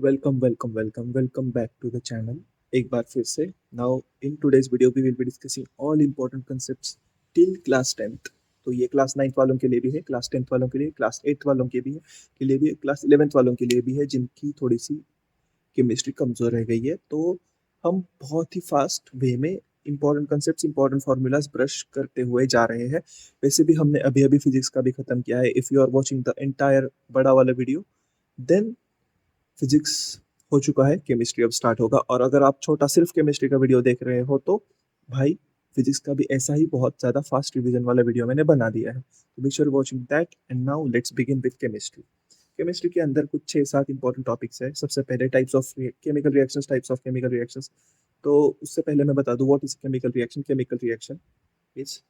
Welcome back to the channel. एक बार फिर से। Now in today's video we will be discussing all important concepts till class 10th। तो ये class 9th वालों के लिए भी है, क्लास 10th वालों के लिए, क्लास 8th वालों के लिए भी है, क्लास 11th वालों के लिए भी है जिनकी थोड़ी सी केमिस्ट्री कमजोर रह गई है। तो हम बहुत ही फास्ट वे में important concept, important formulas brush करते हुए जा रहे हैं। वैसे भी हमने अभी अभी फिजिक्स का भी खत्म किया है। If you are watching the entire बड़ा वाला वीडियो, देन फिजिक्स हो चुका है, केमिस्ट्री अब स्टार्ट होगा। और अगर आप छोटा सिर्फ केमिस्ट्री का वीडियो देख रहे हो तो भाई फिजिक्स का भी ऐसा ही बहुत ज्यादा फास्ट रिवीजन वाला वीडियो मैंने बना दिया है। तो make sure watching that and now let's begin with chemistry. Chemistry के अंदर कुछ 6-7 इंपॉर्टेंट टॉपिक्स है। सबसे पहले types of chemical reactions, types of chemical reactions. तो उससे पहले मैं बता दूं what is chemical reaction. Chemical reaction is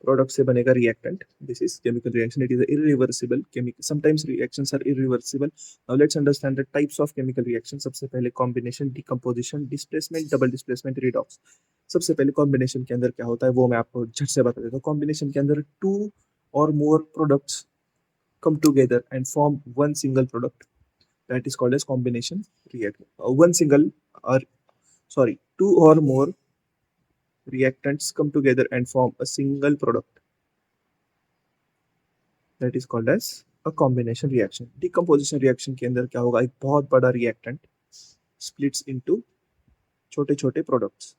product से बनेगा reactant. This is chemical reaction, it is irreversible chemical, sometimes reactions are irreversible. Now let's understand the types of chemical reaction. सबसे पहले combination, decomposition, displacement, double displacement, redox. सबसे पहले combination के अंदर क्या होता है वो मैं आपको झट से बता देता हूँ। कॉम्बिनेशन के अंदर टू और more products come together and form one single product, that is called as combination reaction. One single, or sorry, two or more reactants come together and form a single product, that is called as a combination reaction. Decomposition reaction के अंदर क्या होगा, एक बहुत बड़ा reactant splits into छोटे छोटे products.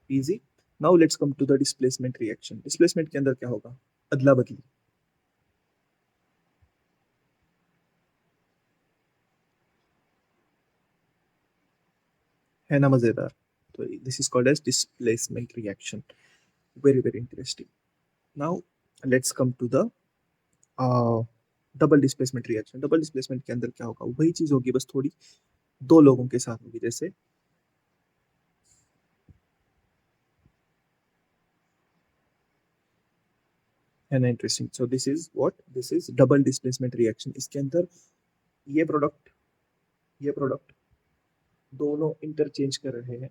Easy. Now let's come to the displacement reaction. Displacement के अंदर क्या होगा, अदला बदली। है ना मजेदार। तो this is called as displacement reaction. Very interesting. Now let's come to the double displacement reaction. Double displacement के अंदर क्या होगा, वही चीज होगी बस थोड़ी दो लोगों के साथ होगी। जैसे है ना interesting. So this is what, this is double displacement reaction. इसके अंदर ये प्रोडक्ट, ये प्रोडक्ट दोनों इंटरचेंज कर रहे हैं।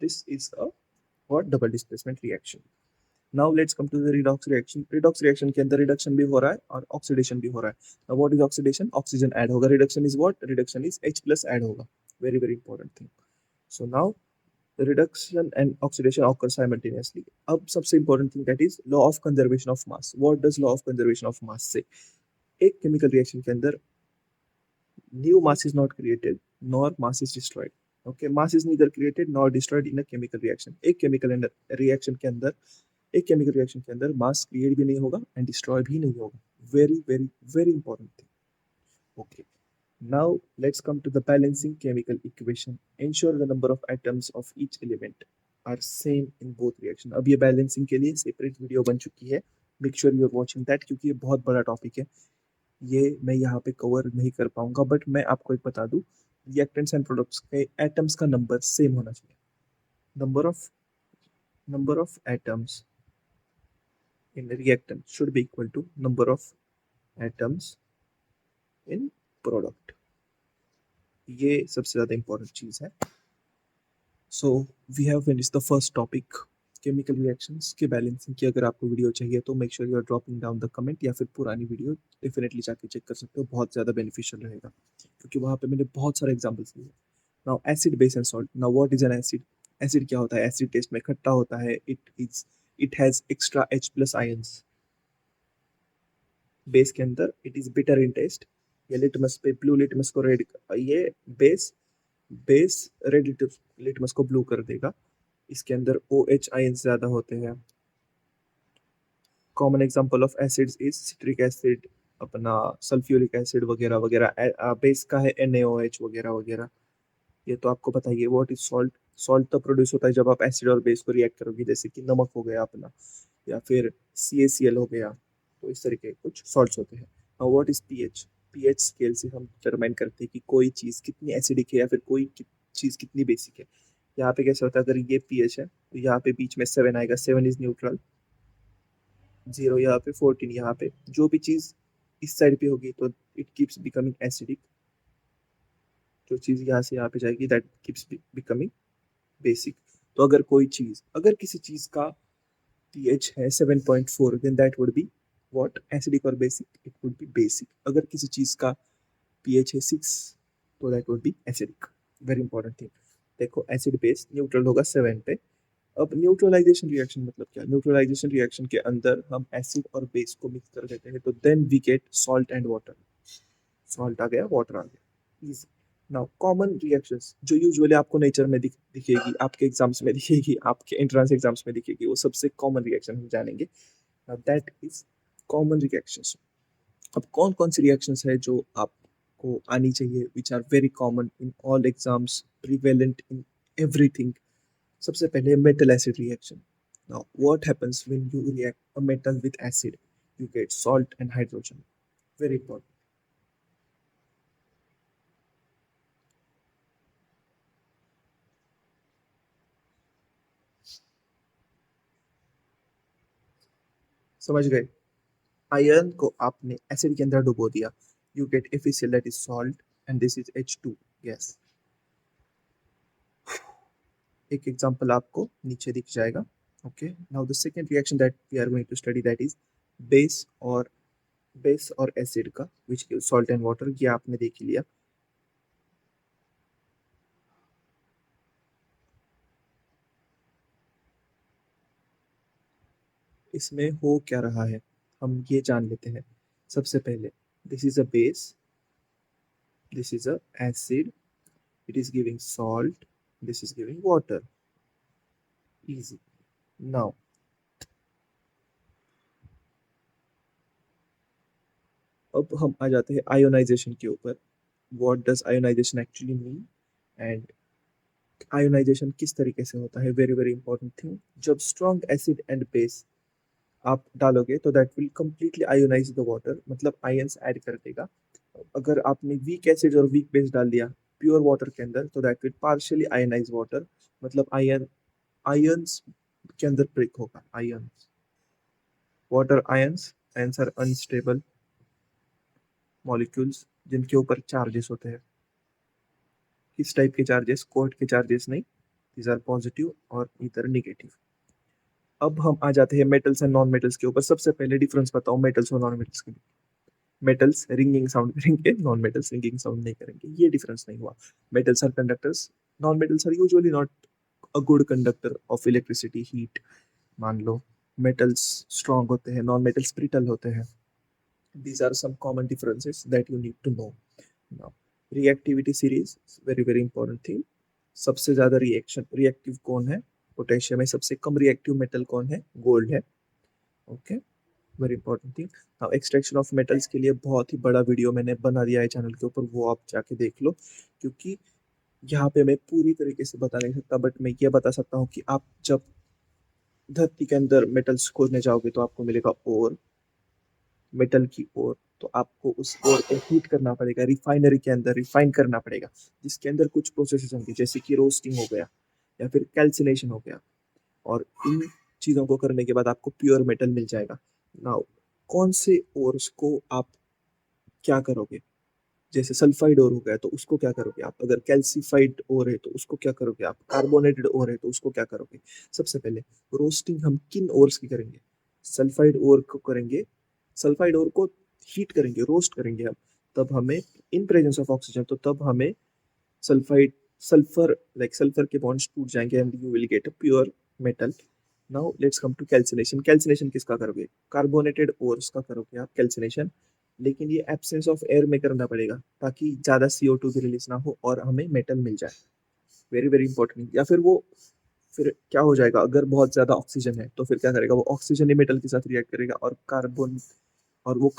This is a what, double displacement reaction. Now let's come to the redox reaction. Redox reaction के अंदर रिडक्शन भी हो रहा है और ऑक्सीडेशन भी हो रहा है। Now what is oxidation, oxygen add होगा। Reduction is what, reduction is H plus add होगा। Very important thing. So now reduction and oxidation occur simultaneously. अब सबसे important thing, that is law of conservation of mass. What does law of conservation of mass say? एक chemical reaction के अंदर new mass is not created nor mass is destroyed. Okay, mass is neither created nor destroyed in a chemical reaction. एक chemical reaction के अंदर, एक chemical reaction के अंदर mass create भी नहीं होगा and destroy भी नहीं होगा। very important thing. Okay. Now let's come to the balancing chemical equation. Ensure the number of atoms of each element are same in both reaction. अब ये balancing के लिए separate वीडियो बन चुकी है। Make sure you are watching that, क्योंकि ये बहुत बड़ा टॉपिक है। ये मैं यहाँ पे कवर नहीं कर पाऊंगा, बट मैं आपको एक बता दूं, रिएक्टेंट्स एंड प्रोडक्ट्स के एटम्स का नंबर सेम होना चाहिए। Number of atoms in reactant should be equal to number of atoms in product. ये सबसे ज्यादा इंपॉर्टेंट चीज है। So we have finish the first topic, chemical reactions के बैलेंसिंग की। अगर आपको वीडियो चाहिए तो make sure you are dropping down the comment, या फिर पुरानी वीडियो डेफिनेटली जाके चेक कर सकते हो, बहुत ज़्यादा बेनिफिशियल रहेगा, क्योंकि वहाँ पे मैंने बहुत सारे एग्जाम्पल्स लिए। Now acid, base and salt. Now what is an acid. Acid क्या होता है, एसिड टेस्ट में खट्टा होता है। It has extra H plus ions. Base के अंदर it is bitter in taste. ये लिटमस पे, ब्लू लिटमस को रेड, ये बेस बेस रेड लिटमस को ब्लू कर देगा। इसके अंदर OH आयंस ज्यादा होते हैं। Common example of acids is citric acid, अपना सल्फ्यूरिक एसिड वगैरह वगैरह। बेस का है NaOH वगैरह वगैरह। ये तो आपको पता ही है। What is salt. सॉल्ट तब प्रोड्यूस होता है जब आप एसिड और बेस को रिएक्ट करोगे, जैसे कि नमक हो गया अपना, या फिर CaCl हो गया। तो इस तरीके के कुछ सॉल्ट्स होते हैं। Now what is pH. PH scale से हम डिटरमाइन करते हैं कि कोई चीज़ कितनी एसिडिक है या फिर कोई चीज़ कितनी बेसिक है। यहाँ पे कैसे होता है, अगर ये पीएच है तो यहाँ पे बीच में 7 आएगा। 7 इज न्यूट्रल, 0 यहाँ पे, 14 यहाँ पे। जो भी चीज़ इस साइड पे होगी तो इट कीप्स बिकमिंग एसिडिक। जो चीज़ यहाँ से यहाँ पे जाएगी दैट कीप्स बिकमिंग बेसिक। तो अगर कोई चीज़, अगर किसी चीज़ का pH है 7.4, then that would be what, acidic और basic, it would be basic. अगर किसी चीज़ का pH है 6, तो that would be acidic. Very important thing. देखो एसिड बेस न्यूट्रल होगा 7 पे। अब न्यूट्रलाइजेशन रिएक्शन मतलब क्या? न्यूट्रलाइजेशन रिएक्शन के अंदर हम एसिड और बेस को मिक्स कर देते हैं, तो then we get salt and water. Salt आ गया, वाटर आ गया, इजी। नाउ कॉमन रिएक्शंस जो यूजुअली आपको नेचर में दिखेगी, आपके एग्जाम्स में दिखेगी, आपके एंट्रेंस एग्जाम्स में दिखेगी, वो सबसे कॉमन रिएक्शन हम जानेंगे। Now that is common reactions. अब कौन कौन सी रिएक्शंस है जो आपको आनी चाहिए, which are very common in all exams, prevalent in everything? सबसे पहले metal acid reaction. Now what happens when you react a metal with acid? You get salt and hydrogen. Very important. समझ गए? Iron को आपने acid के अंदर डुबो दिया, you get FeCl, that is salt, and this is H2 gas. एक example आपको नीचे दिख जाएगा। Okay, now the second reaction that we are going to study, that is base और एसिड का, which gives salt and water. ये आपने देख ही लिया। इसमें हो क्या रहा है हम ये जान लेते हैं। सबसे पहले this is a base, this is a acid, it is giving salt, this is giving water, easy. Now अब हम आ जाते हैं आयोनाइजेशन के ऊपर। What does ionisation actually mean, and ionisation किस तरीके से होता है? Very very important thing. जब स्ट्रॉन्ग एसिड एंड बेस आप डालोगे तो that will completely ionise the water, मतलब आयंस ऐड कर देगा। अगर आपने वीक एसिड और वीक बेस डाल दिया प्योर वाटर के अंदर, तो that will partially ionise water, मतलब आयंस के अंदर ब्रेक होगा। Ions, water ions, ions are unstable molecules जिनके ऊपर चार्जेस होते हैं। किस टाइप के चार्जेस? कोर्ट के चार्जेस नहीं, दीज आर पॉजिटिव और इधर निगेटिव। अब हम आ जाते हैं मेटल्स एंड नॉन मेटल्स के ऊपर। सबसे पहले डिफरेंस बताओ मेटल्स और नॉन मेटल्स के। मेटल्स रिंगिंग साउंड करेंगे, नॉन मेटल्स रिंगिंग साउंड नहीं करेंगे, ये डिफरेंस नहीं हुआ। Metals are conductors, non metals are usually not a good conductor of electricity, heat. मान लो मेटल्स स्ट्रॉन्ग होते हैं, नॉन मेटल्स ब्रिटल होते हैं। these are some common differences that you need to know. Now reactivity series, very very important thing। सबसे ज्यादा reaction reactive कौन है? पोटेशियम है। सबसे कम रिएक्टिव मेटल कौन है? गोल्ड है। Okay, very important thing. Now extraction of metals के लिए बहुत ही बड़ा वीडियो मैंने बना दिया है चैनल के ऊपर, वो आप जाके देख लो। क्योंकि यहाँ पे मैं पूरी तरीके से बता नहीं सकता, बट मैं ये बता सकता हूँ कि आप जब धरती के अंदर मेटल्स खोजने जाओगे तो आपको मिलेगा ओर, मेटल की ओर। तो आपको उस ओर को हीट करना पड़ेगा, रिफाइनरी के अंदर रिफाइन करना पड़ेगा, जिसके अंदर कुछ प्रोसेसेस होंगे, जैसे कि रोस्टिंग हो गया या फिर कैल्सिनेशन हो गया। और इन चीज़ों को करने के बाद आपको प्योर मेटल मिल जाएगा। नाउ कौन से ओर्स को आप क्या करोगे? जैसे सल्फाइड ओर हो गया तो उसको क्या करोगे आप? अगर कैल्सिफाइड ओर है तो उसको क्या करोगे आप? कार्बोनेटेड ओर है तो उसको क्या करोगे? सबसे पहले रोस्टिंग हम किन ओर्स की करेंगे? सल्फाइड ओर को करेंगे। सल्फाइड ओर को हीट करेंगे, रोस्ट करेंगे हम। तब हमें इन प्रेजेंस ऑफ ऑक्सीजन, तो तब हमें सल्फाइड सल्फर लाइक सल्फर के बॉन्ड्स टूट जाएंगे and you will get a pure metal. Now let's come to calcination. Calcination किसका करोगे? कार्बोनेटेड ओर्स का करोगे आप कैल्सिनेशन, लेकिन ये एब्सेंस ऑफ एयर में करना पड़ेगा ताकि ज्यादा CO2 भी रिलीज ना हो और हमें मेटल मिल जाए। Very very important. या फिर वो फिर क्या हो जाएगा, अगर बहुत ज्यादा ऑक्सीजन है तो फिर क्या करेगा? वो ऑक्सीजन ही मेटल के साथ रिएक्ट करेगा और कार्बन, और वो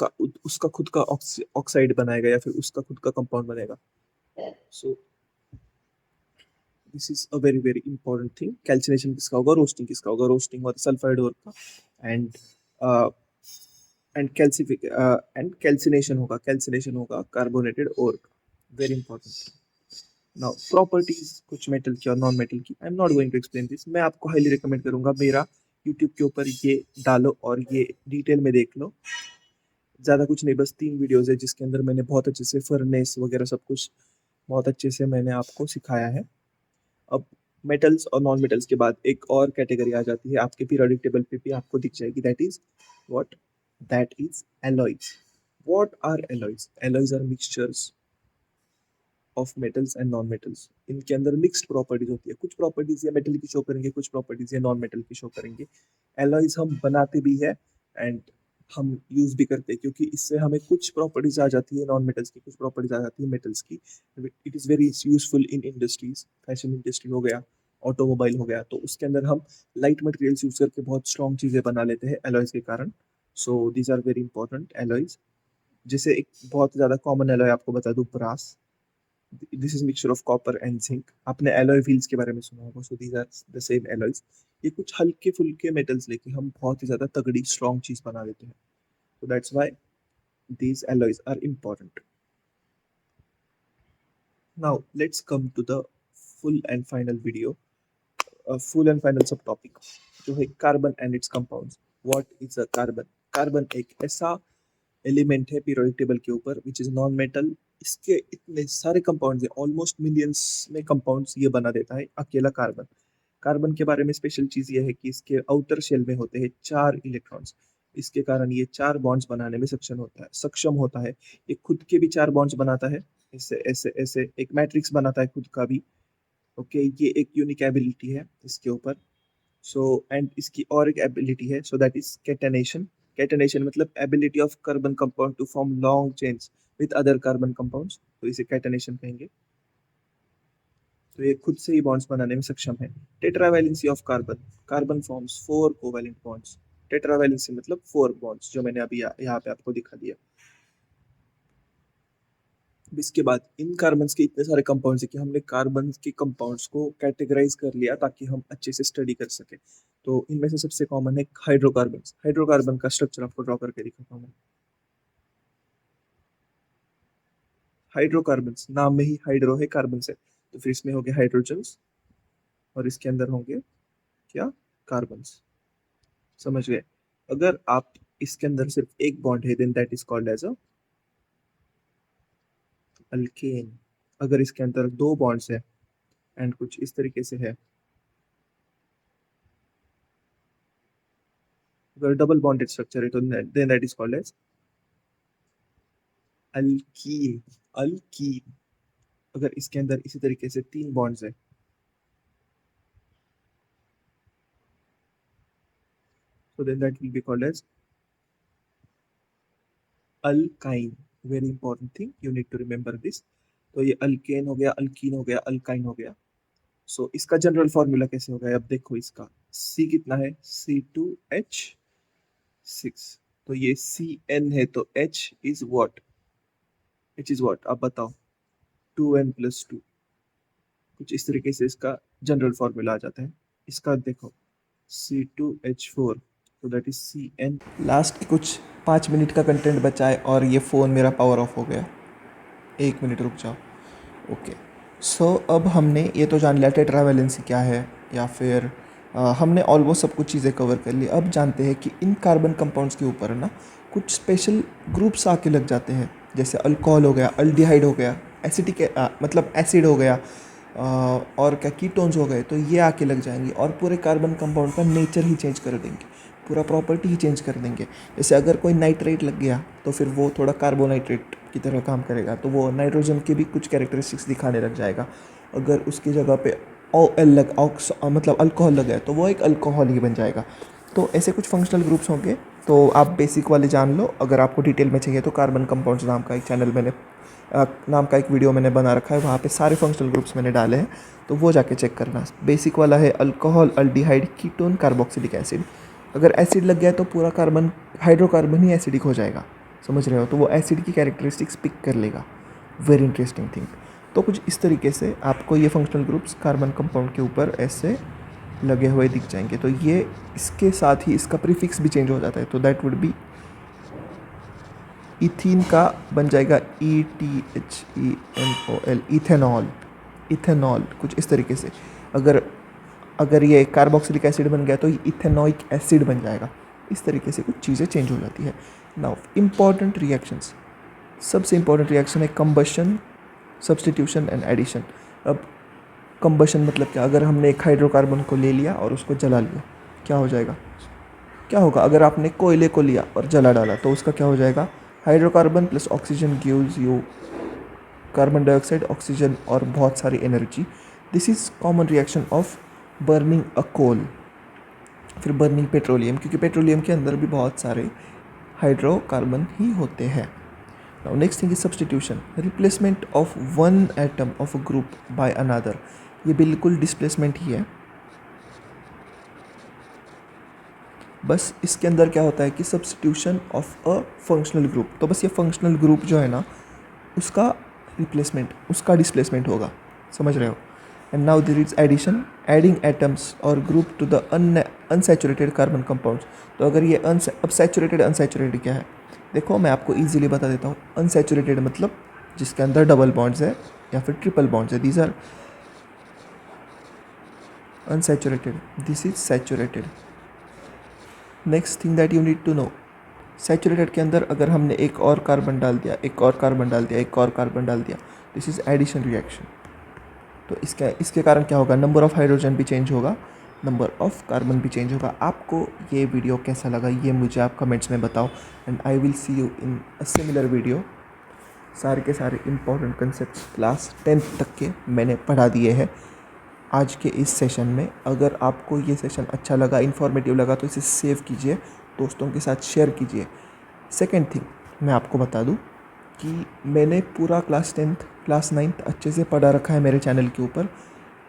उसका खुद का ऑक्साइड बनाएगा या फिर उसका खुद का कंपाउंड बनेगा। So this is a very very important thing. Calcination किसका होगा? रोस्टिंग किसका होगा? रोस्टिंग होगा सल्फाइड ओर का। एंड एंड कैल्सिनेशन होगा कार्बोनेटेड ओर का। Very important. नाउ प्रॉपर्टीज कुछ मेटल की और नॉन मेटल की, I am not going to explain this. मैं आपको हाईली रिकमेंड करूंगा मेरा यूट्यूब के ऊपर ये डालो और ये डिटेल में देख लो। ज्यादा कुछ नहीं, बस 3 वीडियोज है जिसके अंदर मैंने बहुत अच्छे से फर्नेस वगैरह सब कुछ बहुत अच्छे से मैंने आपको सिखाया है। अब मेटल्स और नॉन मेटल्स के बाद एक और कैटेगरी आ जाती है, आपके पीरियोडिक टेबल पे भी आपको दिख जाएगी, that is what? That is alloys. What are alloys? Alloys are mixtures of metals and non metals. इनके अंदर मिक्स्ड प्रॉपर्टीज होती है, कुछ प्रॉपर्टीज ये मेटल की शो करेंगे, कुछ प्रॉपर्टीज ये नॉन मेटल की शो करेंगे। एलॉयज हम बनाते भी है एंड हम यूज भी करते हैं, क्योंकि इससे हमें कुछ प्रॉपर्टीज आ जाती है नॉन मेटल्स की, कुछ प्रॉपर्टीज आ जाती है मेटल्स की। It is very useful in industries, fashion industry हो गया, ऑटोमोबाइल हो गया, तो उसके अंदर हम लाइट मटेरियल्स यूज करके बहुत स्ट्रॉन्ग चीजें बना लेते हैं एलॉयज के कारण। So these are very important alloys. जैसे एक बहुत ज्यादा कॉमन एलॉय आपको बता दूं, brass. This is mixture of copper and zinc. आपने एलॉय व्हील्स के बारे में सुना होगा, so these are the same alloys. ये कुछ हल्के फुल्के मेटल्स लेके हम बहुत ही ज्यादा तगड़ी स्ट्रॉन्ग चीज बना लेते हैं, so that's why these alloys are important. Now let's come to the full and final video, full and final subtopic जो है carbon and it's compounds. What is a carbon? Carbon एक ऐसा एलिमेंट है periodic table के ऊपर which is non metal. इसके इतने सारे कंपाउंड्स है, ऑलमोस्ट मिलियंस में कंपाउंड्स ये बना देता है अकेला कार्बन। कार्बन के बारे में स्पेशल चीज ये है कि इसके आउटर शेल में होते हैं 4 इलेक्ट्रॉन्स। इसके कारण ये 4 बॉन्ड्स बनाने में सक्षम होता है। ये खुद के भी 4 बॉन्ड्स बनाता है, ऐसे ऐसे ऐसे एक मैट्रिक्स बनाता है खुद का भी। ओके, ये एक यूनिक एबिलिटी है इसके ऊपर। सो एंड इसकी और एक एबिलिटी है, so that is catenation. Catenation मतलब ability of carbon compound to form long chains with other carbon compounds, तो इसे कैटेनेशन कहेंगे। तो ये खुद से ही बॉन्ड्स बनाने में सक्षम है। Tetravalency of carbon, carbon forms 4 covalent bonds. Tetravalency मतलब 4 बॉन्ड्स, जो मैंने अभी यहाँ पे आपको दिखा दिया। इसके बाद इन कार्बन्स के इतने सारे कंपाउंड्स है कि हमने कार्बन के कंपाउंड्स को कैटेगराइज कर लिया ताकि हम अच्छे से स्टडी कर सके। तो इनमें से सबसे कॉमन है हाइड्रोकार्बन। हाइड्रोकार्बन का स्ट्रक्चर आपको ड्रॉ करके दिखाता हूँ मैं। हाइड्रोकार्बन नाम में ही हाइड्रो है कार्बन से, तो फिर इसमें हो गए हाइड्रोजन्स और इसके अंदर होंगे क्या? कार्बन्स। समझ गए? अगर आप इसके अंदर सिर्फ एक बॉन्ड है then that is called as a alkane. अगर इसके अंदर 2 बॉन्ड्स है एंड कुछ इस तरीके से है, अगर डबल बॉन्डेड स्ट्रक्चर है तो then that is called as alkene. Alkene. अगर इसके अंदर इसी तरीके से 3 बॉन्ड्स है, so then that will be called as alkyne. Very important thing, you need to remember this. तो ये अल्केन हो गया, अल्कीन हो गया, अल्काइन हो गया। सो इसका जनरल फॉर्मूला कैसे होगा? अब देखो, इसका C कितना है? C2H6। तो ये Cn है, तो H is what? H is what आप बताओ? 2n+2। कुछ इस तरीके से इसका जनरल फॉर्मूला आ जाता है। इसका देखो C2H4, तो दैट इज Cn। लास्ट के कुछ 5 मिनट का कंटेंट बचा है और ये फ़ोन मेरा पावर ऑफ हो गया। 1 मिनट रुक जाओ। ओके, सो अब हमने ये तो जान लिया टेट्रावैलेंसी क्या है, या फिर हमने ऑलमोस्ट सब कुछ चीज़ें कवर कर ली। अब जानते हैं कि इन कार्बन कंपाउंड्स के ऊपर ना कुछ स्पेशल ग्रुप्स आके लग जाते हैं, जैसे अल्कोहल हो गया, अल्डिहाइड हो गया, एसिटिक मतलब एसिड हो गया, और क्या कीटोन्स हो गए, तो ये आके लग जाएंगे और पूरे कार्बन कंपाउंड का नेचर ही चेंज कर देंगे, पूरा प्रॉपर्टी ही चेंज कर देंगे। जैसे अगर कोई नाइट्रेट लग गया तो फिर वो थोड़ा कार्बोनाइट्रेट की तरह काम करेगा, तो वो नाइट्रोजन के भी कुछ कैरेक्टरिस्टिक्स दिखाने लग जाएगा। अगर उसकी जगह पे मतलब अल्कोहल लग गया तो वो एक अल्कोहल ही बन जाएगा। तो ऐसे कुछ फंक्शनल ग्रुप्स होंगे, तो आप बेसिक वाले जान लो। अगर आपको डिटेल में चाहिए तो कार्बन कंपाउंड्स नाम का एक चैनल नाम का एक वीडियो मैंने बना रखा है, वहाँ पे सारे फंक्शनल ग्रुप्स मैंने डाले हैं, तो वो जाके चेक करना। बेसिक वाला है alcohol, aldehyde, ketone, carboxylic acid. अगर एसिड लग गया तो पूरा कार्बन हाइड्रोकार्बन ही एसिडिक हो जाएगा, समझ रहे हो? तो वो एसिड की कैरेक्टरिस्टिक्स पिक कर लेगा। Very interesting thing. तो कुछ इस तरीके से आपको ये फंक्शनल ग्रुप्स कार्बन कंपाउंड के ऊपर ऐसे लगे हुए दिख जाएंगे। तो ये इसके साथ ही इसका प्रीफिक्स भी चेंज हो जाता है, तो दैट वुड बी इथीन का बन जाएगा ETHENOL, इथेनॉल। इथेनॉल कुछ इस तरीके से। अगर ये कार्बोक्सिलिक एसिड बन गया तो ये इथेनोइक एसिड बन जाएगा। इस तरीके से कुछ चीज़ें चेंज हो जाती है। नाउ इम्पॉर्टेंट रिएक्शंस, सबसे इम्पॉर्टेंट रिएक्शन है कंबशन, सब्स्टिट्यूशन एंड एडिशन। अब कंबशन मतलब क्या? अगर हमने एक हाइड्रोकार्बन को ले लिया और उसको जला लिया, क्या हो जाएगा? क्या होगा? अगर आपने कोयले को लिया और जला डाला तो उसका क्या हो जाएगा? Hydrocarbon plus oxygen gives you carbon dioxide, oxygen और बहुत सारी energy. This is common reaction of burning a coal. फिर बर्निंग पेट्रोलियम, क्योंकि पेट्रोलियम के अंदर भी बहुत सारे हाइड्रोकार्बन ही होते हैं। Now next thing is substitution, replacement of one atom of a group by another. ये बिल्कुल डिस्प्लेसमेंट ही है, बस इसके अंदर क्या होता है कि substitution of a functional group. तो बस ये फंक्शनल ग्रुप जो है ना, उसका रिप्लेसमेंट, उसका डिस्प्लेसमेंट होगा, समझ रहे हो। And now there is addition, adding atoms और group to the unsaturated carbon compounds. तो अगर ये अब सैचुरेटेड अनसैचुरेटेड क्या है, देखो मैं आपको ईजिली बता देता हूँ। अनसैचुरेटेड मतलब जिसके अंदर डबल बॉन्ड्स है या फिर ट्रिपल बॉन्ड्स है, these are unsaturated, this is saturated. Next thing that you need to know, saturated के अंदर अगर हमने एक और कार्बन डाल दिया, एक और कार्बन डाल दिया, एक और कार्बन डाल दिया, दिस इज एडिशन रिएक्शन। तो इसके कारण क्या होगा, नंबर ऑफ हाइड्रोजन भी चेंज होगा, नंबर ऑफ कार्बन भी चेंज होगा। आपको ये वीडियो कैसा लगा ये मुझे आप कमेंट्स में बताओ, and I will see you in a similar video. सारे के सारे इंपॉर्टेंट कंसेप्ट्स क्लास 10th तक के मैंने पढ़ा दिए हैं आज के इस सेशन में। अगर आपको ये सेशन अच्छा लगा, इन्फॉर्मेटिव लगा, तो इसे सेव कीजिए, दोस्तों के साथ शेयर कीजिए। सेकेंड थिंग मैं आपको बता दूं कि मैंने पूरा क्लास 10th क्लास 9th अच्छे से पढ़ा रखा है मेरे चैनल के ऊपर,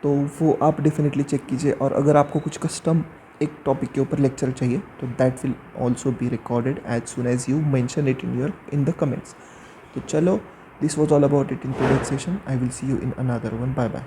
तो वो आप डेफिनेटली चेक कीजिए। और अगर आपको कुछ कस्टम एक टॉपिक के ऊपर लेक्चर चाहिए तो that will also be recorded as soon as you mention it in the comments. तो चलो, this was all about it in today's session. I will see you in another one. Bye bye.